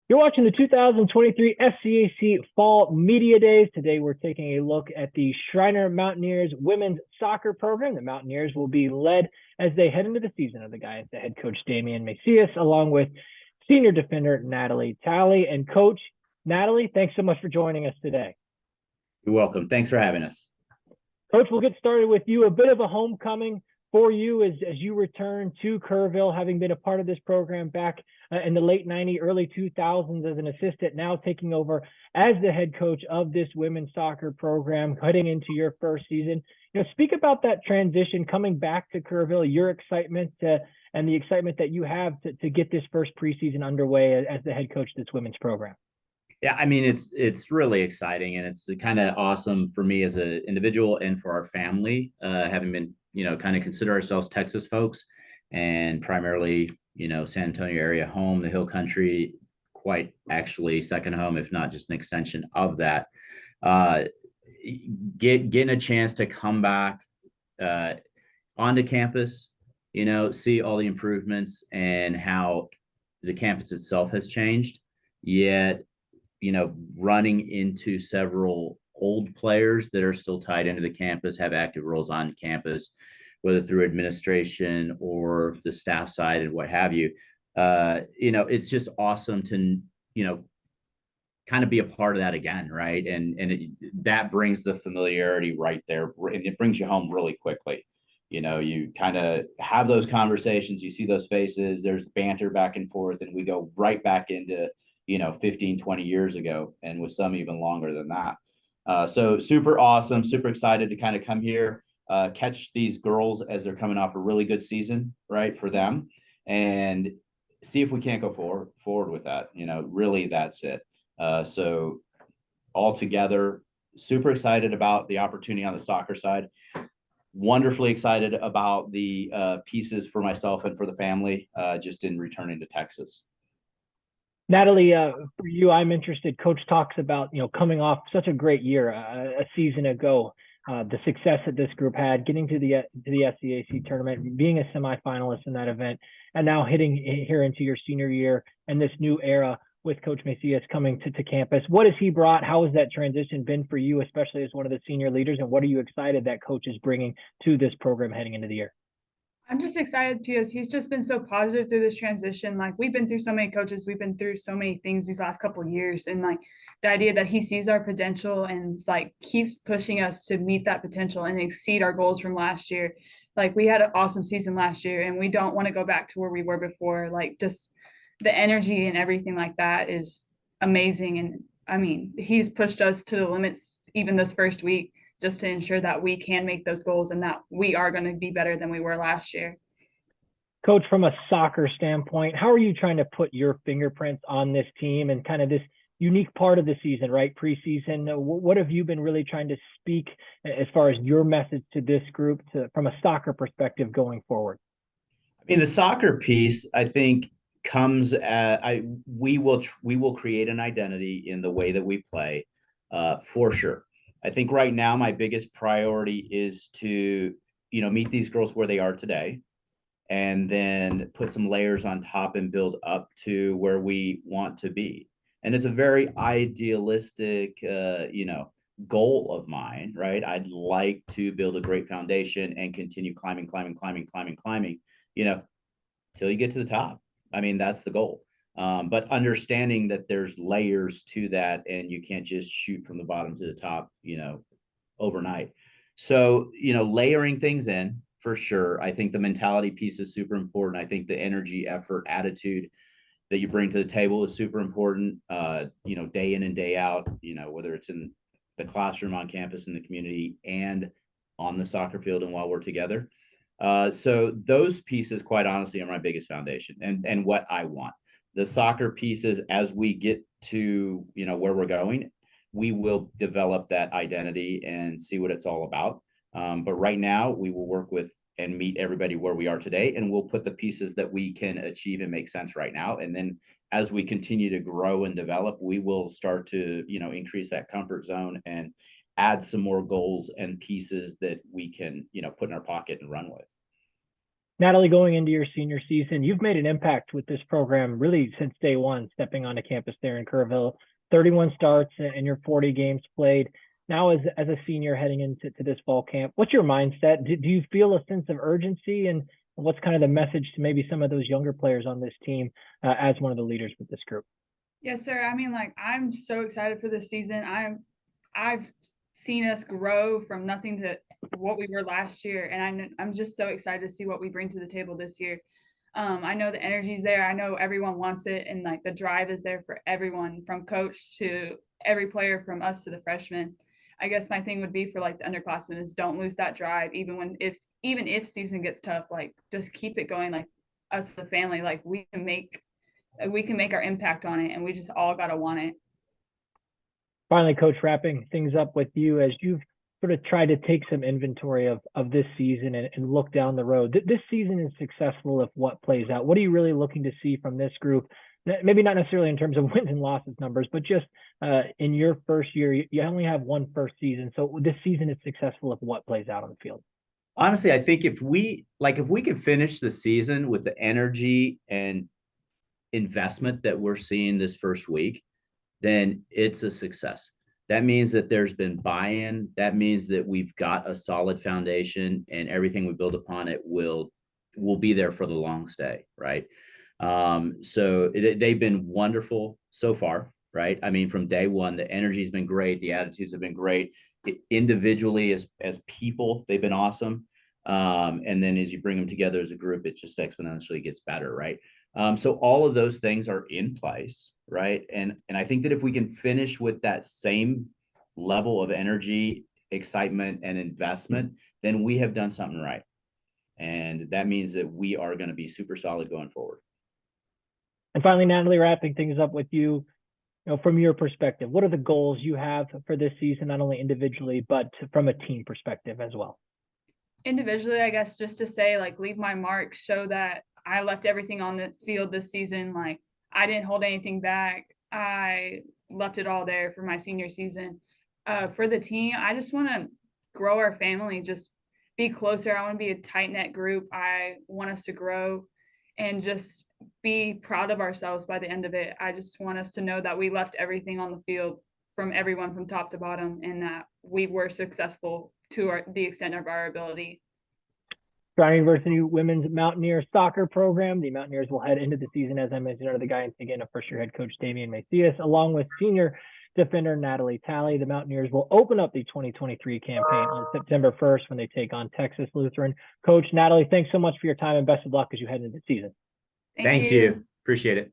You're watching the 2023 SCAC Fall Media Days. Today, we're taking a look at the Schreiner Mountaineers women's soccer program. The Mountaineers will be led as they head into the season of the guys, the head coach Damian Macias, along with senior defender Natalee Talley. And Coach Natalee, thanks so much for joining us today. You're welcome. Thanks for having us. Coach, we'll get started with you. A bit of a homecoming for you as you return to Kerrville, having been a part of this program back in the late 90s, early 2000s as an assistant, now taking over as the head coach of this women's soccer program, heading into your first season. Speak about that transition, coming back to Kerrville, your excitement and the excitement that you have to get this first preseason underway as the head coach of this women's program. Yeah, I mean, it's really exciting, and it's kind of awesome for me as an individual and for our family, having been, kind of consider ourselves Texas folks and primarily, San Antonio area home, the Hill Country, quite actually second home, if not just an extension of that. Getting a chance to come back onto campus, see all the improvements and how the campus itself has changed, yet running into several old players that are still tied into the campus, have active roles on campus, whether through administration or the staff side and what have you. It's just awesome to, kind of be a part of that again, right? And that brings the familiarity right there, and it brings you home really quickly. You kind of have those conversations, you see those faces, there's banter back and forth, and we go right back into 15, 20 years ago, and with some even longer than that. So super awesome, super excited to kind of come here, catch these girls as they're coming off a really good season, right, for them, and see if we can't go forward with that. Really, that's it. So all together, super excited about the opportunity on the soccer side. Wonderfully excited about the pieces for myself and for the family, just in returning to Texas. Natalee, for you, I'm interested. Coach talks about, coming off such a great year a season ago, the success that this group had, getting to the SCAC tournament, being a semifinalist in that event, and now hitting here into your senior year and this new era with Coach Macias coming to campus. What has he brought? How has that transition been for you, especially as one of the senior leaders? And what are you excited that Coach is bringing to this program heading into the year? I'm just excited because he's just been so positive through this transition. Like, we've been through so many coaches, we've been through so many things these last couple of years. And like the idea that he sees our potential and keeps pushing us to meet that potential and exceed our goals from last year. Like, we had an awesome season last year and we don't want to go back to where we were before. Like, just the energy and everything like that is amazing. And I mean, he's pushed us to the limits even this first week, just to ensure that we can make those goals and that we are going to be better than we were last year. Coach, from a soccer standpoint, how are you trying to put your fingerprints on this team and kind of this unique part of the season, right? Preseason, what have you been really trying to speak as far as your message to this group from a soccer perspective going forward? I mean, the soccer piece, I think, comes at, we will create an identity in the way that we play, for sure. I think right now my biggest priority is to, meet these girls where they are today, and then put some layers on top and build up to where we want to be. And it's a very idealistic, goal of mine, right? I'd like to build a great foundation and continue climbing, till you get to the top. I mean, that's the goal. But understanding that there's layers to that, and you can't just shoot from the bottom to the top, overnight. So, layering things in for sure. I think the mentality piece is super important. I think the energy, effort, attitude that you bring to the table is super important, day in and day out, whether it's in the classroom, on campus, in the community, and on the soccer field and while we're together. So those pieces, quite honestly, are my biggest foundation and what I want. The soccer pieces, as we get to, where we're going, we will develop that identity and see what it's all about. But right now we will work with and meet everybody where we are today, and we'll put the pieces that we can achieve and make sense right now. And then as we continue to grow and develop, we will start to, increase that comfort zone and add some more goals and pieces that we can, put in our pocket and run with. Natalee, going into your senior season, you've made an impact with this program really since day one, stepping onto campus there in Kerrville. 31 starts in your 40 games played. Now, as a senior heading into this fall camp, what's your mindset? Do you feel a sense of urgency, and what's kind of the message to maybe some of those younger players on this team as one of the leaders with this group? Yes, sir. I mean, like, I'm so excited for this season. I've seen us grow from nothing to what we were last year, and I'm just so excited to see what we bring to the table this year. I know the energy's there. I know everyone wants it, and like the drive is there for everyone, from coach to every player, from us to the freshmen. I guess my thing would be for like the underclassmen is don't lose that drive, even if season gets tough. Like, just keep it going. Like, us as a family, like we can make our impact on it, and we just all gotta want it. Finally, Coach, wrapping things up with you, as you've sort of tried to take some inventory of this season and look down the road. This season is successful if what plays out. What are you really looking to see from this group? Maybe not necessarily in terms of wins and losses numbers, but just in your first year, you only have one first season. So this season is successful if what plays out on the field. Honestly, I think if we could finish the season with the energy and investment that we're seeing this first week, then it's a success. That means that there's been buy-in. That means that we've got a solid foundation, and everything we build upon it will be there for the long stay, right? So they've been wonderful so far, right? I mean, from day one, the energy's been great. The attitudes have been great. Individually, as people, they've been awesome. And then as you bring them together as a group, it just exponentially gets better, right? So all of those things are in place, right? And I think that if we can finish with that same level of energy, excitement, and investment, then we have done something right. And that means that we are going to be super solid going forward. And finally, Natalee, wrapping things up with you, from your perspective, what are the goals you have for this season, not only individually, but from a team perspective as well? Individually, I guess just to say, like, leave my mark, show that I left everything on the field this season. Like, I didn't hold anything back. I left it all there for my senior season. For the team, I just want to grow our family, just be closer. I want to be a tight-knit group. I want us to grow and just be proud of ourselves by the end of it. I just want us to know that we left everything on the field, from everyone from top to bottom, and that we were successful to the extent of our ability. Schreiner University women's Mountaineers soccer program. The Mountaineers will head into the season, as I mentioned, under the guidance again of first-year head coach Damian Macias, along with senior defender Natalee Talley. The Mountaineers will open up the 2023 campaign on September 1st when they take on Texas Lutheran. Coach, Natalee, thanks so much for your time, and best of luck as you head into the season. Thank you. Appreciate it.